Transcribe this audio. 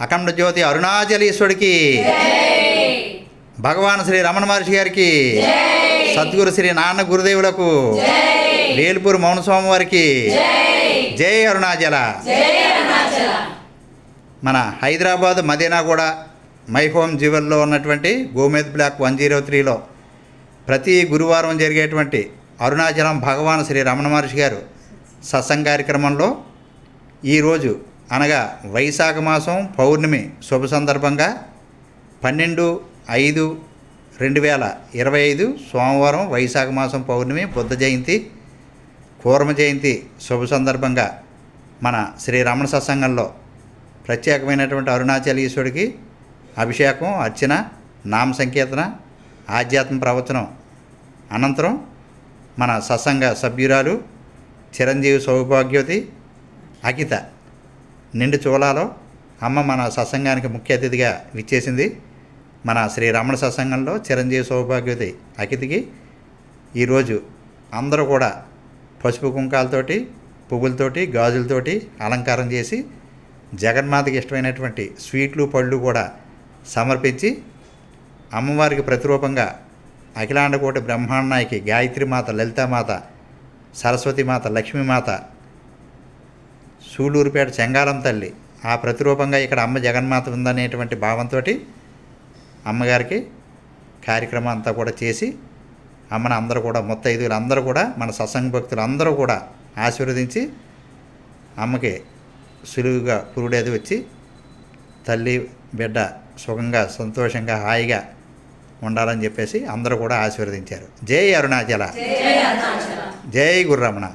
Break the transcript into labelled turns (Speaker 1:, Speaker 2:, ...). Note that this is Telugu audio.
Speaker 1: అఖండ జ్యోతి అరుణాచలీశ్వరుడికి, భగవాన్ శ్రీ రమణ మహర్షి గారికి, సద్గురు శ్రీ నాన్న గురుదేవులకు, వేల్పూర్ మౌనస్వామి వారికి జై అరుణాచల. మన హైదరాబాద్ మదీనాగూడ మై హోమ్ జ్యువెల్లో ఉన్నటువంటి గోమేద్ బ్లాక్ 103లో ప్రతి గురువారం జరిగేటువంటి అరుణాచలం భగవాన్ శ్రీ రమణ మహర్షి గారు సత్సంగ కార్యక్రమంలో ఈరోజు అనగా వైశాఖ మాసం పౌర్ణమి శుభ సందర్భంగా 12/5/2025 సోమవారం వైశాఖ మాసం పౌర్ణమి బుద్ధ జయంతి కూర్మ జయంతి శుభ సందర్భంగా మన శ్రీ రమణ సత్సంగంలో ప్రత్యేకమైనటువంటి అరుణాచలీశ్వరుడికి అభిషేకం, అర్చన, నామ సంకీర్తన, ఆధ్యాత్మ ప్రవచనం అనంతరం మన సత్సంగ సభ్యురాలు చిరంజీవి సౌభాగ్యవతి అకిత నిండు చూలాలో అమ్మ మన సత్సంగానికి ముఖ్య అతిథిగా విచ్చేసింది. మన శ్రీ రమణ సత్సంగంలో చిరంజీవి సౌభాగ్యవతి అకితికి ఈరోజు అందరూ కూడా పసుపు కుంకాలతోటి, పువ్వులతోటి, గాజులతోటి అలంకారం చేసి జగన్మాతకి ఇష్టమైనటువంటి స్వీట్లు, పళ్ళు కూడా సమర్పించి అమ్మవారికి ప్రతిరూపంగా అఖిలాండకోటి బ్రహ్మాండనాయకి గాయత్రీమాత, లలితామాత, సరస్వతీమాత, లక్ష్మీమాత, సూళ్ళూరుపేట చెంగాలం తల్లి ఆ ప్రతిరూపంగా ఇక్కడ అమ్మ జగన్మాత ఉందనేటువంటి భావంతో అమ్మగారికి కార్యక్రమం అంతా కూడా చేసి అమ్మని అందరూ కూడా ముత్తైదువులు అందరూ కూడా మన సత్సంగ భక్తులు అందరూ కూడా ఆశీర్వదించి అమ్మకి సులువుగా పురుడేది వచ్చి తల్లి బిడ్డ సుఖంగా సంతోషంగా హాయిగా ఉండాలని చెప్పేసి అందరూ కూడా ఆశీర్వదించారు. జై అరుణాచల, జై గుర్రమణ.